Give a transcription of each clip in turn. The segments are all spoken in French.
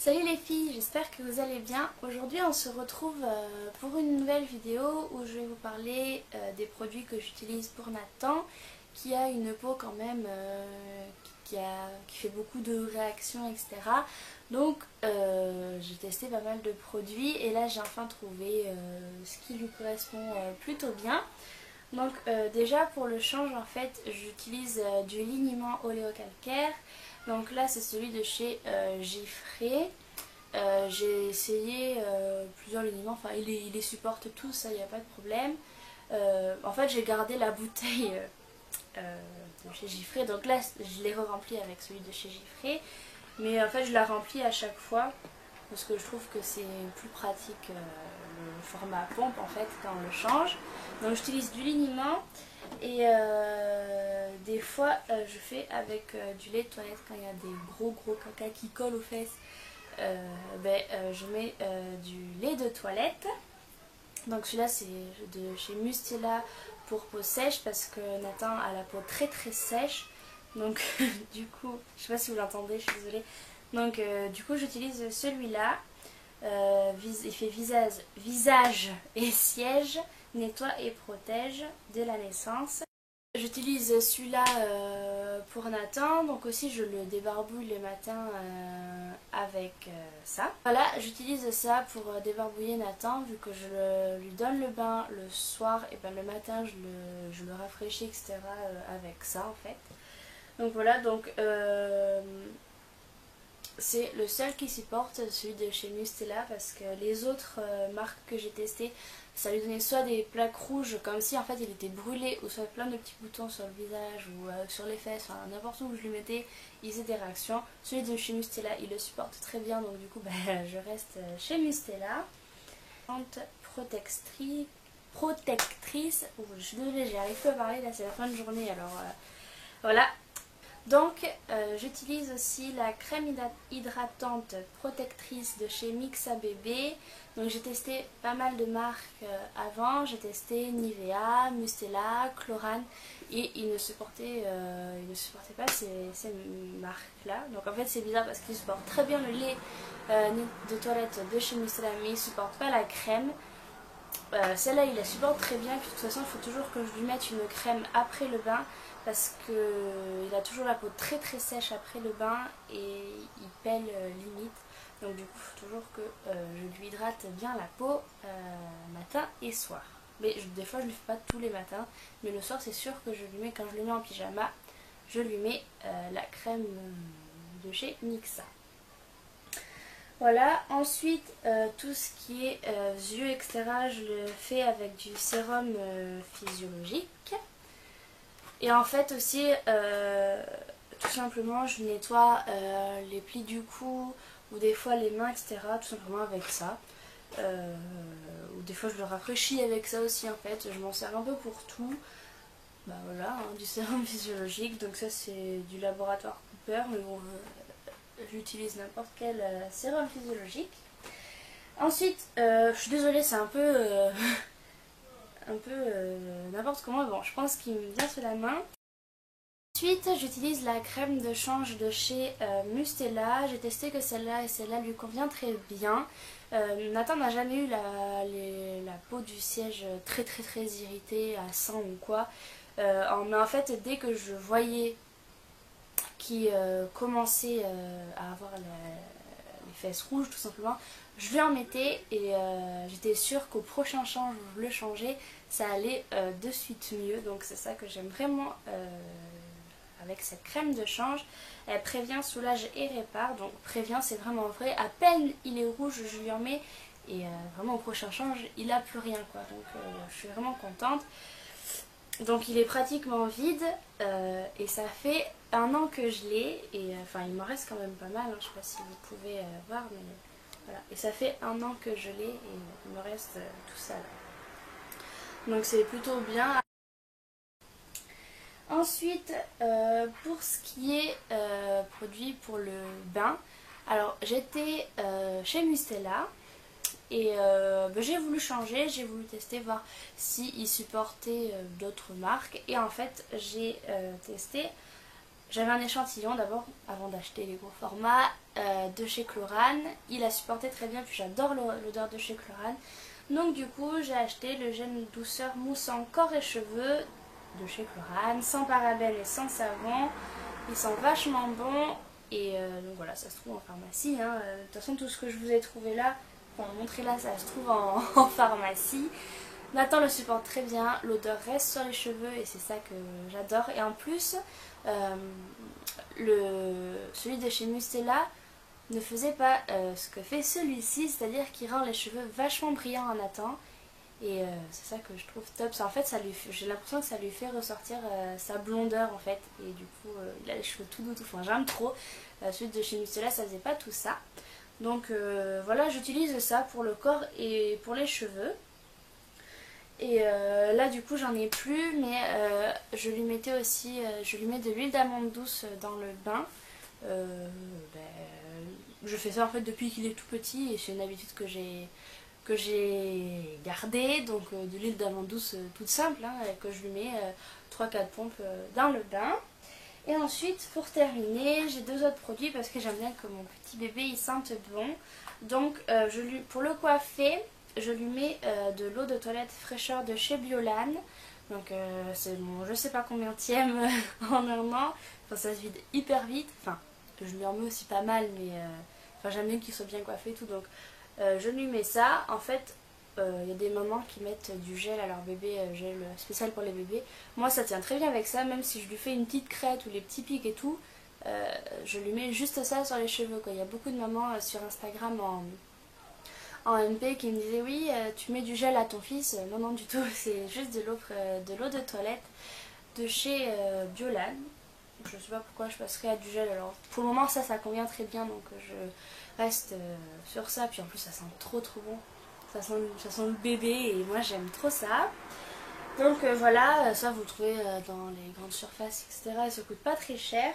Salut les filles, j'espère que vous allez bien. Aujourd'hui on se retrouve pour une nouvelle vidéo où je vais vous parler des produits que j'utilise pour Nathan, qui a une peau quand même qui fait beaucoup de réactions, etc. Donc j'ai testé pas mal de produits et là j'ai enfin trouvé ce qui lui correspond plutôt bien. Donc déjà pour le change en fait j'utilise du liniment oléocalcaire. Donc là c'est celui de chez Giffré. J'ai essayé plusieurs liniments, enfin il les supporte tous, ça il n'y a pas de problème. En fait j'ai gardé la bouteille de chez Giffré, donc là je l'ai re-remplie avec celui de chez Giffré. Mais en fait je la remplis à chaque fois parce que je trouve que c'est plus pratique le format pompe en fait quand on le change. Donc j'utilise du liniment et des fois je fais avec du lait de toilette quand il y a des gros caca qui collent aux fesses. Je mets du lait de toilette. Donc celui-là c'est de chez Mustela pour peau sèche parce que Nathan a la peau très sèche. Donc du coup, je sais pas si vous l'entendez, je suis désolée. Donc du coup j'utilise celui-là. Il fait visage et siège, nettoie et protège dès la naissance. J'utilise celui-là pour Nathan, donc aussi je le débarbouille le matin avec ça. Voilà, j'utilise ça pour débarbouiller Nathan, vu que je lui donne le bain le soir, et ben le matin je le rafraîchis, etc. avec ça en fait. Donc voilà, donc c'est le seul qui supporte, celui de chez Mustela, parce que les autres marques que j'ai testées, ça lui donnait soit des plaques rouges comme si en fait il était brûlé, ou soit plein de petits boutons sur le visage ou sur les fesses, enfin n'importe où je lui mettais, il faisait des réactions. Celui de chez Mustela il le supporte très bien, donc du coup je reste chez Mustela. Protectrice, je suis désolée, j'arrive pas à parler, là c'est la fin de journée, alors voilà. Donc j'utilise aussi la crème hydratante protectrice de chez Mixa Bébé. Donc j'ai testé pas mal de marques avant. J'ai testé Nivea, Mustela, Chlorane et ils ne supportaient pas ces marques-là. Donc en fait c'est bizarre parce qu'ils supportent très bien le lait de toilette de chez Mustela, mais ils ne supportent pas la crème. Celle-là il la supporte très bien, puis de toute façon il faut toujours que je lui mette une crème après le bain parce qu'il a toujours la peau très sèche après le bain et il pèle limite, donc du coup il faut toujours que je lui hydrate bien la peau matin et soir. Mais des fois je ne le fais pas tous les matins, mais le soir c'est sûr que je lui mets, quand je le mets en pyjama, je lui mets la crème de chez Mixa. Voilà, ensuite tout ce qui est yeux, etc. je le fais avec du sérum physiologique. Et en fait aussi, tout simplement je nettoie les plis du cou ou des fois les mains, etc. tout simplement avec ça. Ou des fois je le rafraîchis avec ça aussi en fait, je m'en sers un peu pour tout. Bah voilà, hein, du sérum physiologique, donc ça c'est du laboratoire Cooper, mais bon... j'utilise n'importe quel sérum physiologique. Ensuite, je suis désolée, c'est un peu n'importe comment. Bon, je pense qu'il me vient sous la main. Ensuite, j'utilise la crème de change de chez Mustela. J'ai testé que celle-là et celle-là lui convient très bien. Nathan n'a jamais eu la peau du siège très irritée à sang ou quoi. Mais en fait, dès que je voyais qui commençait à avoir les fesses rouges tout simplement, je lui en mettais et j'étais sûre qu'au prochain change où je le changeais, ça allait de suite mieux. Donc c'est ça que j'aime vraiment avec cette crème de change. Elle prévient, soulage et répare. Donc prévient, c'est vraiment vrai, à peine il est rouge je lui en mets et vraiment au prochain change il n'a plus rien quoi. Donc je suis vraiment contente. Donc il est pratiquement vide et ça fait 1 an que je l'ai et enfin il m'en reste quand même pas mal, hein, je sais pas si vous pouvez voir, mais voilà. Et ça fait 1 an que je l'ai et il me reste tout ça là. Donc c'est plutôt bien. Ensuite pour ce qui est produit pour le bain, alors j'étais chez Mustela. Et j'ai voulu changer, j'ai voulu tester, voir s'il supportait d'autres marques. Et en fait j'ai testé j'avais un échantillon d'abord avant d'acheter les gros formats de chez Chlorane. Il a supporté très bien, puis j'adore l'odeur de chez Chlorane. Donc du coup j'ai acheté le gel douceur moussant corps et cheveux de chez Chlorane, sans parabènes et sans savon. Ils sont vachement bons et donc voilà, ça se trouve en pharmacie. Hein. De toute façon tout ce que je vous ai trouvé là, enfin montré là, ça se trouve en pharmacie. Nathan le supporte très bien, l'odeur reste sur les cheveux et c'est ça que j'adore. Et en plus, celui de chez Mustela ne faisait pas ce que fait celui-ci, c'est-à-dire qu'il rend les cheveux vachement brillants à Nathan. Et c'est ça que je trouve top. En fait, j'ai l'impression que ça lui fait ressortir sa blondeur en fait. Et du coup, il a les cheveux tout doux, tout fin. J'aime trop. Celui de chez Mustela, ça faisait pas tout ça. Donc voilà, j'utilise ça pour le corps et pour les cheveux. Et là du coup j'en ai plus, mais je lui mettais aussi, je lui mets de l'huile d'amande douce dans le bain. Je fais ça en fait depuis qu'il est tout petit et c'est une habitude que j'ai gardée. Donc de l'huile d'amande douce toute simple, hein, que je lui mets 3-4 pompes dans le bain. Et ensuite pour terminer j'ai deux autres produits parce que j'aime bien que mon petit bébé il sente bon. Donc pour le coiffer, je lui mets de l'eau de toilette fraîcheur de chez Biolan. Donc c'est mon je sais pas combienième en un an. Enfin ça se vide hyper vite. Enfin je lui en mets aussi pas mal, mais enfin j'aime bien qu'il soit bien coiffé et tout. Donc je lui mets ça. En fait il y a des mamans qui mettent du gel à leur bébé, gel spécial pour les bébés. Moi ça tient très bien avec ça, même si je lui fais une petite crête ou les petits pics et tout. Je lui mets juste ça sur les cheveux quoi. Il y a beaucoup de mamans sur Instagram en MP qui me disait oui tu mets du gel à ton fils. Non non du tout, c'est juste de l'eau de toilette de chez Biolan. Je sais pas pourquoi je passerai à du gel, alors pour le moment ça convient très bien, donc je reste sur ça. Puis en plus ça sent trop bon, ça sent le bébé et moi j'aime trop ça. Donc voilà, ça vous le trouvez dans les grandes surfaces etc, et ça coûte pas très cher.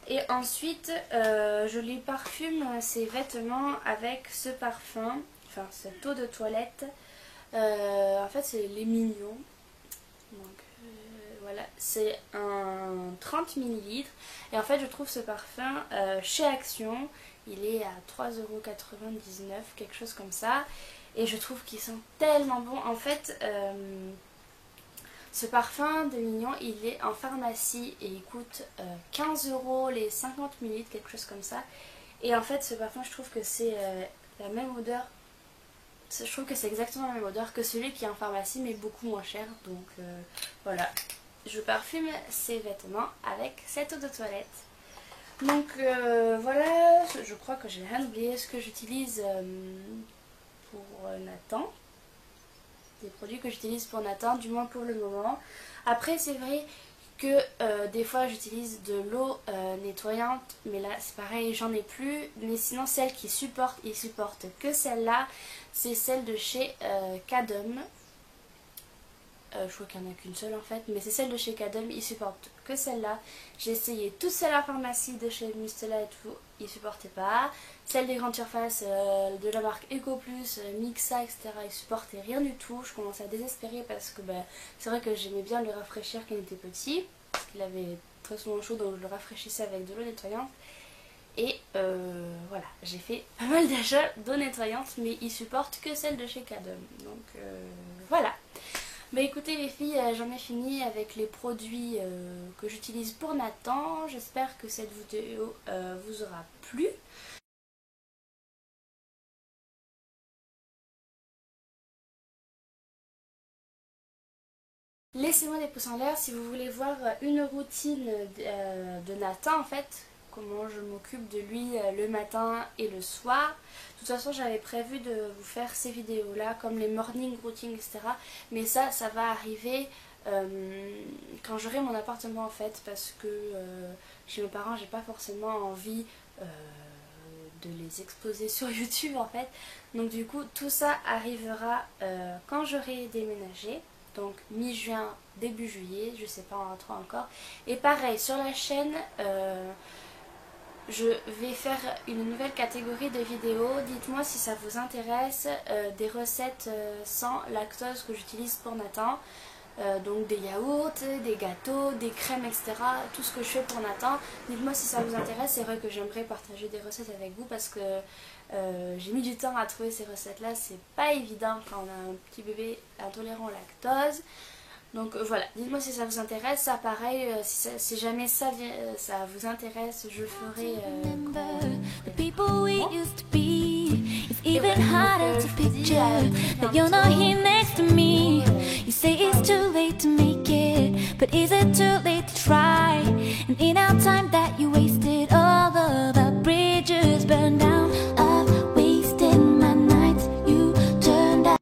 Et ensuite, je lui parfume ses vêtements avec ce parfum, enfin cette eau de toilette. En fait, c'est les mignons. Donc voilà, c'est un 30 ml. Et en fait, je trouve ce parfum chez Action. Il est à 3,99 €, quelque chose comme ça. Et je trouve qu'il sent tellement bon. En fait, ce parfum de Mignon, il est en pharmacie et il coûte 15 € les 50 ml, quelque chose comme ça. Et en fait, ce parfum, je trouve que c'est la même odeur. Je trouve que c'est exactement la même odeur que celui qui est en pharmacie, mais beaucoup moins cher. Donc voilà, je parfume ces vêtements avec cette eau de toilette. Donc voilà, je crois que j'ai rien oublié. Ce que j'utilise pour Nathan. Des produits que j'utilise pour Nathan, du moins pour le moment. Après c'est vrai que des fois j'utilise de l'eau nettoyante, mais là c'est pareil, j'en ai plus. Mais sinon celle qui supporte, il supporte que celle-là, c'est celle de chez Cadum. Je crois qu'il n'y en a qu'une seule en fait, mais c'est celle de chez Cadum, il supporte que celle-là. J'ai essayé toutes celles à pharmacie de chez Mustela et tout, il ne supportait pas. Celle des grandes surfaces de la marque EcoPlus, Mixa, etc., il supportait rien du tout. Je commençais à désespérer parce que c'est vrai que j'aimais bien le rafraîchir quand il était petit, parce qu'il avait très souvent chaud, donc je le rafraîchissais avec de l'eau nettoyante. Et voilà, j'ai fait pas mal d'achats d'eau nettoyante, mais il supporte que celle de chez Cadum. Donc voilà. Bah écoutez les filles, j'en ai fini avec les produits que j'utilise pour Nathan. J'espère que cette vidéo vous aura plu. Laissez-moi des pouces en l'air si vous voulez voir une routine de Nathan en fait. Comment je m'occupe de lui le matin et le soir. De toute façon j'avais prévu de vous faire ces vidéos là comme les morning routines etc. Mais ça va arriver quand j'aurai mon appartement en fait. Parce que chez mes parents j'ai pas forcément envie de les exposer sur YouTube en fait. Donc du coup tout ça arrivera quand j'aurai déménagé. Donc mi-juin, début juillet, je sais pas trop encore. Et pareil sur la chaîne je vais faire une nouvelle catégorie de vidéos. Dites-moi si ça vous intéresse, des recettes sans lactose que j'utilise pour Nathan. donc des yaourts, des gâteaux, des crèmes, etc. Tout ce que je fais pour Nathan. Dites-moi si ça vous intéresse, c'est vrai que j'aimerais partager des recettes avec vous parce que j'ai mis du temps à trouver ces recettes-là, c'est pas évident quand on a un petit bébé intolérant au lactose. Donc voilà, dites-moi si ça vous intéresse. Ça pareil, si jamais ça vous intéresse, je ferai It's even harder to picture that you're not here next to me. You say it's too late to make it.